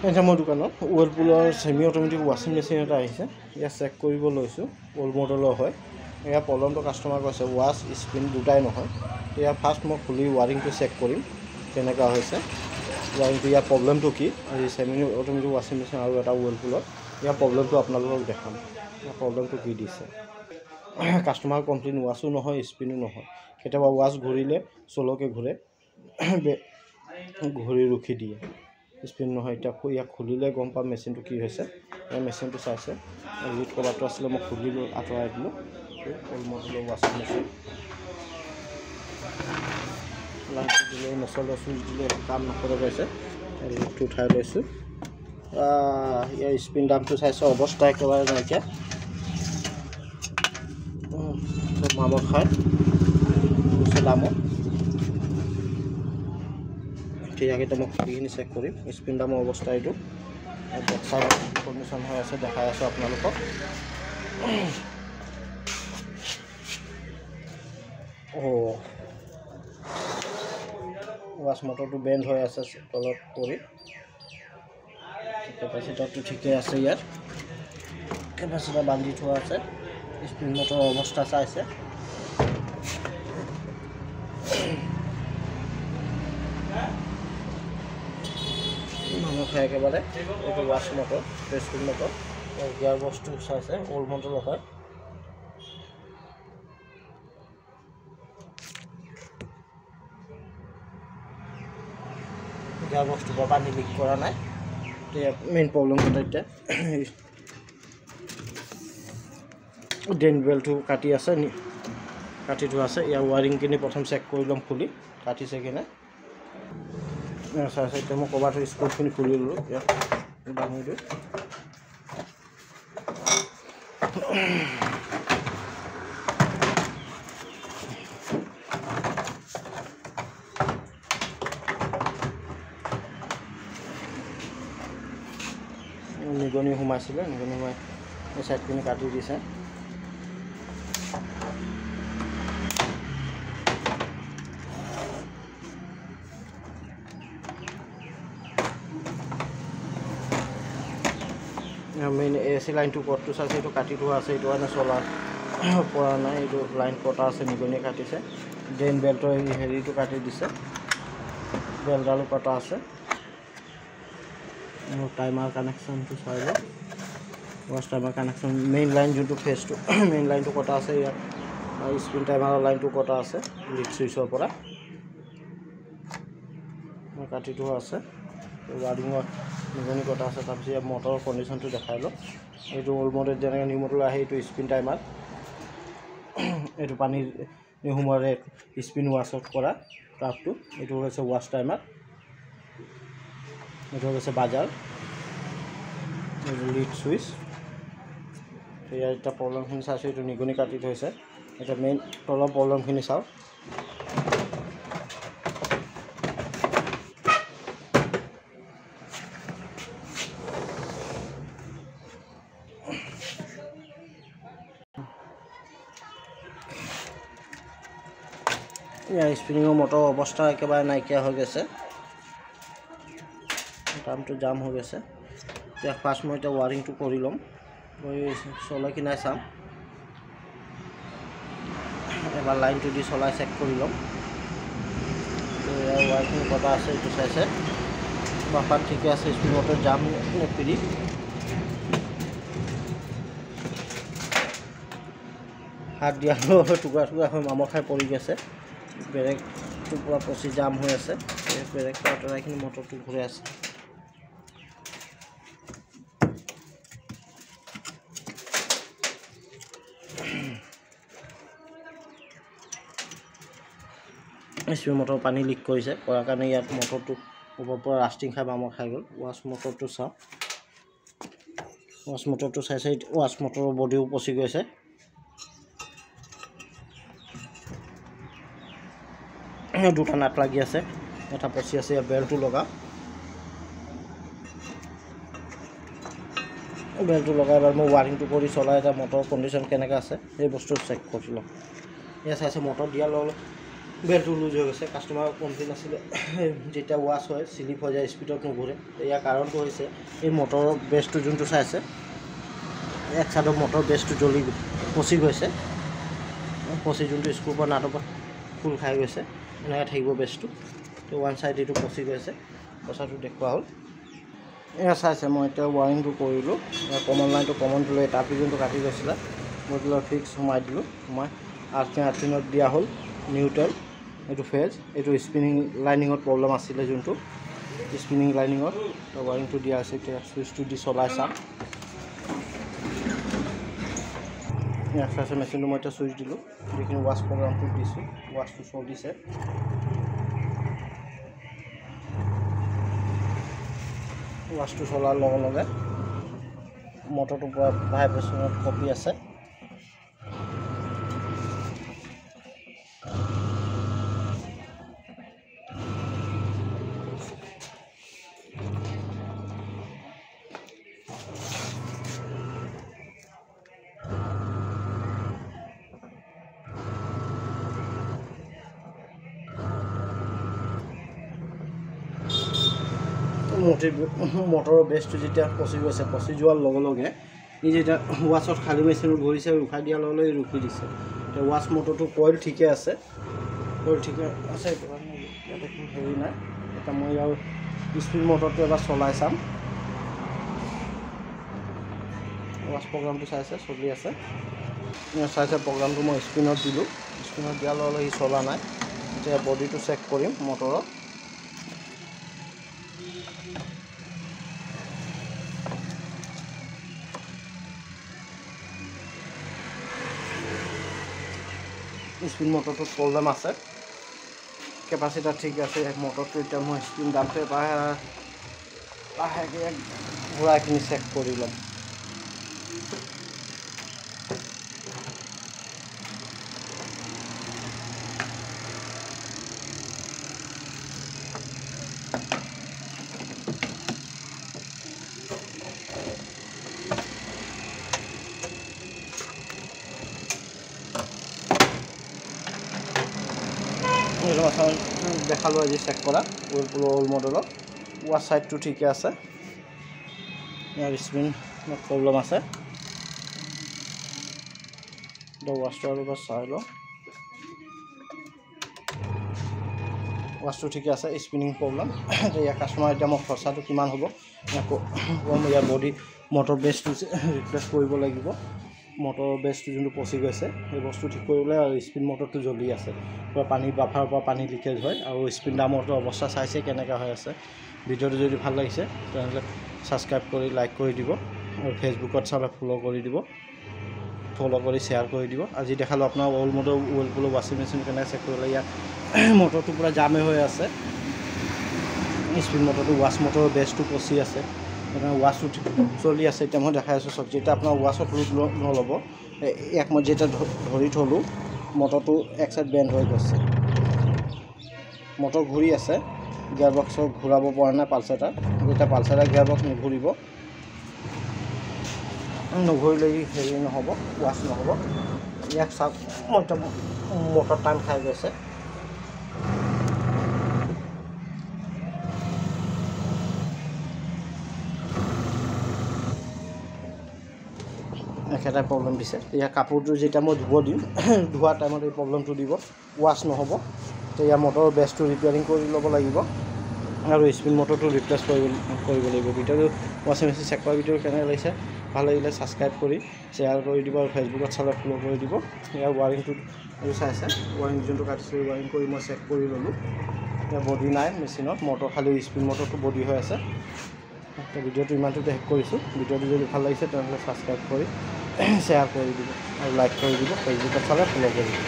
এতিয়া মই দোকানত ৱৰ্লপুলৰ ছেমি অট'মেটিক ৱাশ্বিং মেচিন এটা আহিছে। ইয়াত চেক কৰিব লৈছোঁ, অল্ড মডেলৰ হয়। এয়া প্ৰব্লেমটো কাষ্টমাৰ কৈছে ৱাছ স্পিন দুটাই নহয়। এতিয়া ফাৰ্ষ্ট মই খুলি ৱাৰিংটো চেক কৰিম কেনেকুৱা হৈছে, ৱাৰিংটো ইয়াৰ প্ৰব্লেমটো কি। এই ছেমি অট'মেটিক ৱাশ্বিং মেচিন আৰু এটা ৱৰ্লপুলৰ ইয়াৰ প্ৰব্লেমটো আপোনালোকক দেখাম, ইয়াৰ প্ৰব্লেমটো কি দিছে। কাষ্টমাৰ কমপ্লেইন ৱাছো নহয় স্পিনো নহয়, কেতিয়াবা ৱাছ ঘূৰিলে চলকে ঘূৰে, ঘূৰি ৰখি দিয়ে, স্পিন নহয়। এতিয়া ইয়াক খুলিলে গম পাম মেচিনটো কি হৈছে। এই মেচিনটো চাইছে লিড কভাৰটো আছিলে, মই খুলিলোঁ আঁতৰাই দিলোঁ। অল্ড মডেলৰ ৱাশ্বিং মেচিন লাইনটো দিলে নচলে, চুইচ দিলে কাম নকৰে গৈছে। লিডটো উঠাই লৈছোঁ। ইয়াৰ স্পিন দামটো চাইছে অৱস্থা একেবাৰে নাইকিয়া, মামত খাই গৈছে দামত। ইয়াক এতিয়া মই খুলিখিনি চেক কৰিম। স্পিন দামৰ অৱস্থা এইটো, বেক চাইড কণ্ডিশ্যন হৈ আছে, দেখাই আছোঁ আপোনালোকক। ৱাছ মটৰটো বেণ্ড হৈ আছে তলত পৰি। কেপাচিটাৰটো ঠিকে আছে, ইয়াত কেপাচিটাৰ বান্ধি থোৱা আছে। স্পিন মটৰৰ অৱস্থা চাইছে। মানুহ খাই একেবাৰে এইটো wash motor, spin motor. Gear বক্সটো চাইছে অল্ড মডেলৰ হয়। গিয়াৰ বক্সটোৰ পৰা পানী লিক কৰা নাই। এতিয়া মেইন প্ৰব্লেমটো এতিয়া ড্ৰেইন বেলটো কাটি আছে, কাটি থোৱা আছে। ইয়াৰ ৱাৰিংখিনি প্ৰথম চেক কৰি ল'ম খুলি, কাটিছে কিনে চাইছে। এতিয়া মই কভাৰটো স্ক্ৰুখিনি খুলি ল'লোঁ, ইয়াত দাঙি দিওঁ। নিগনি সোমাইছিলে, নিগনি সোমাই এই চাইডখিনি কাটি দিছে। মেইন AC লাইনটো ক'তটো চাইছে, এইটো কাটি থোৱা আছে, এইটো কাৰণে চলা পৰা নাই। এইটো লাইন কটা আছে, নিগনিয়ে কাটিছে। ড্ৰেইন বেল্টৰ এই হেৰিটো কাটি দিছে, বেল্টডালো কটা আছে। টাইমাৰ কানেকশ্যনটো চাই লওঁ, wash timer connection main line যোনটো ফেচটো মেইন লাইনটো কটা আছে ইয়াত, আৰু স্পিন টাইমাৰৰ লাইনটো কটা আছে লিড চুইচৰ পৰা কাটি থোৱা আছে। ৱাৰিঙৰ নিগনি কটা আছে। তাৰপিছত ইয়াত মটৰৰ কণ্ডিশ্যনটো দেখাই লওঁ। এইটো অল্ড মডেল যেনেকৈ নিউ মডেল আহে, এইটো স্পিন টাইমাৰ, এইটো পানী নোসোমোৱাৰে স্পিন ৱাছত কৰা কাপটো। এইটো হৈছে ৱাছ টাইমাৰ, এইটো হৈছে বাজাৰ, এইটো লিড চুইচ। ইয়াৰ এতিয়া প্ৰব্লেমখিনি চাইছোঁ, এইটো নিগনি কাটি থৈছে। এতিয়া মেইন তলৰ প্ৰব্লেমখিনি চাওঁ। ইয়াৰ স্পিনিঙৰ মটৰ অৱস্থা একেবাৰে নাইকিয়া হৈ গৈছে, টাইমটো জাম হৈ গৈছে। এতিয়া ফাৰ্ষ্ট মই এতিয়া ৱাৰিংটো কৰি ল'ম, কৰি চলাই কিনাই চাম। এবাৰ লাইনটো দি চলাই চেক কৰি ল'ম। ইয়াৰ ৱাৰিংখিনি কটা আছে, এইটো চাইছে বাফাৰ ঠিকে আছে। স্পিন মটৰ জাম নেপিৰি হাত দিয়া টুকুৰা টুকুৰা হৈ মামৰ খাই পৰি গৈছে। ব্ৰেকটো পূৰা পচি জাম হৈ আছে। ব্ৰেকটো আঁতৰাইখিনি মটৰটো ঘূৰাই আছে। স্পিন মটৰ পানী লিক কৰিছে, কৰাৰ কাৰণে ইয়াত মটৰটো ওপৰৰ পৰা ৰাষ্টিং খাই মামৰ খাই গ'ল। ৱাছ মটৰটো চাওঁ, ৱাছ মটৰটো চাইছে। ৱাছ মটৰৰ বডিও পচি গৈছে। দুটা নাট লাগি আছে, এটা পচি আছে। ইয়াৰ বেল্টটো লগাওঁ, বেল্টটো লগাই এবাৰ মই ৱাৰিংটো কৰি চলাই এটা মটৰৰ কণ্ডিশ্যন কেনেকৈ আছে সেই বস্তুটো চেক কৰি লওঁ। এয়া চাইছে মটৰ দিয়াৰ লগে বেল্টটো লুজ হৈ গৈছে। কাষ্টমাৰ কমপ্লেইন আছিলে যেতিয়া ৱাছ হয় শ্লিপ হৈ যায়, স্পীডত নুঘূৰে। ইয়াৰ কাৰণটো হৈছে এই মটৰৰ বেছটো যোনটো চাইছে, এক চাইডৰ মটৰ বেছটো জ্বলি পচি গৈছে, পচি যোনটো স্ক্ৰু পৰা নাটৰ পৰা খোল খাই গৈছে, এনেকৈ থাকিব বেছটো। তো ওৱান চাইড এইটো পচি গৈছে, পচাটো দেখুওৱা হ'ল। এয়া চাইছে মই এতিয়া ৱাৰিংটো কৰিলোঁ। কমন লাইনটো কমন দিলোঁ, এই টাপি যোনটো কাটি গৈছিলে মই দিলোঁ ফিক্স সোমাই দিলোঁ। সোমাই আৰ্থিঙত দিয়া হ'ল নিউট্ৰেল, এইটো ফেজ, এইটো স্পিনিং লাইনিঙত প্ৰব্লেম আছিলে যোনটো স্পিনিং লাইনিঙত, তো ৱাৰিংটো দিয়া হৈছে। এতিয়া চুইচটো দি চলাই চাম। এক্সাৰচাইজ মেচিনটো মই এতিয়া চুইচ দিলোঁ, যিখিনি ৱাছ প্ৰগ্ৰামটো দিছোঁ, ৱাছটো চলিছে। ৱাছটো চলাৰ লগে লগে মটৰটোৰ পৰা ভাইব্ৰেশ্যনত কপি আছে। মটৰৰ বেছটো যেতিয়া পচি গৈছে, পচি যোৱাৰ লগে লগে ই যেতিয়া ৱাছত খালী মেচিনত ভৰিছে, ৰখাই দিয়াৰ লগে লগে ৰখি দিছে। এতিয়া ৱাছ মটৰটো কইল ঠিকে আছে, কইল ঠিকে আছে, ইয়াত একো হেৰি নাই। এতিয়া মই আৰু স্পীড মটৰটো এবাৰ চলাই চাম। ৱাছ প্ৰগ্ৰামটো চাইছে, চলি আছে। চাইছে প্ৰগ্ৰামটো মই স্পিনত দিলোঁ, স্পিনত দিয়াৰ লগে লগে সি চলা নাই। এতিয়া বডিটো চেক কৰিম মটৰৰ। স্পিন মটৰটোত প্ৰব্লেম আছে, কেপাচিটাৰ ঠিক আছে। মটৰটো এতিয়া মই স্পিন দামটো লাহেকৈ ঘূৰাইখিনি চেক কৰি ল'ম। দেখালোঁ আজি চেক কৰা ওল মডেলৰ। ৱাছ চাইডটো ঠিকে আছে, ইয়াৰ স্পিন প্ৰব্লেম আছে। ৱাছটো আৰু এবাৰ চাই লওঁ। ৱাছটো ঠিকে আছে, স্পিনিং প্ৰব্লেম। ইয়াৰ কাষ্টমাৰ এতিয়া মই খৰচাটো কিমান হ'ব ক'ম। ইয়াৰ বডি মটৰ বেছটো ৰিপ্লেচ কৰিব লাগিব। মটৰৰ বেছটো যোনটো পচি গৈছে সেই বস্তু ঠিক কৰিবলৈ, আৰু স্পিন মটৰটো জ্বলি আছে, পূৰা পানী বাফাৰৰ পৰা পানী লিকেজ হয়। আৰু স্পিন ডামৰটো অৱস্থা চাইছে কেনেকৈ হৈ আছে। ভিডিঅ'টো যদি ভাল লাগিছে তেনেহ'লে ছাবস্ক্ৰাইব কৰি লাইক কৰি দিব, আৰু ফেচবুকত চালে ফ'ল' কৰি দিব, ফ'ল' কৰি শ্বেয়াৰ কৰি দিব। আজি দেখালোঁ আপোনাৰ অল মটৰ ৱৰ্লপুলৰ ৱাশ্বিং মেচিন কেনেকৈ চেক কৰিলে। ইয়াত মটৰটো পূৰা জামে হৈ আছে, স্পিন মটৰটো, ৱাছ মটৰৰ বেছটো পচি আছে, সেইকাৰণে ৱাছটো চলি আছে। এতিয়া মই দেখাই আছোঁ চব। যেতিয়া আপোনাৰ ৱাছত লোড নল'ব, ইয়াক মই যেতিয়া ধৰি থ'লোঁ মটৰটো এক চাইড বেণ্ড হৈ গৈছে, মটৰ ঘূৰি আছে, গিয়াৰ বক্সক ঘূৰাব পৰা নাই পালচাৰটাৰ। যেতিয়া পালচাৰটাৰ গিয়াৰ বক্স নঘূৰিলে হেৰি নহ'ব, ৱাছ নহ'ব। ইয়াক চাওক, মটৰ টান খাই গৈছে। একেটাই প্ৰব্লেম দিছে। ইয়াৰ কাপোৰটো যেতিয়া মই ধুব দিম, ধোৱাৰ টাইমত এই প্ৰব্লেমটো দিব, ৱাছ নহ'ব। তো ইয়াৰ মটৰৰ বেছটো ৰিপেয়াৰিং কৰি ল'ব লাগিব, আৰু স্পিন মটৰটো ৰিপ্লেচ কৰিব লাগিব। ভিডিঅ'টো ৱাশ্বিং মেচিন চেক কৰা ভিডিঅ'টো কেনেকৈ লাগিছে, ভাল লাগিলে ছাবস্ক্ৰাইব কৰি শ্বেয়াৰ কৰি দিব, আৰু ফেচবুকত চালে ফ'ল' কৰি দিব। ইয়াৰ ৱাৰিংটো চাইছে, ৱাৰিং যোনটো কাটিছিলোঁ ৱাৰিং কৰি মই চেক কৰি ল'লোঁ। ইয়াৰ বডি নাই মেচিনত, মটৰ খালি স্পিন মটৰটো বডি হৈ আছে। তো ভিডিঅ'টো ইমানটোতে শেষ কৰিছোঁ। ভিডিঅ'টো যদি ভাল লাগিছে তেনেহ'লে ছাবস্ক্ৰাইব কৰি শ্বেয়াৰ কৰি দিব, আৰু লাইক কৰি দিব, ফেচবুকত চালে ফ'ল' কৰি দিব।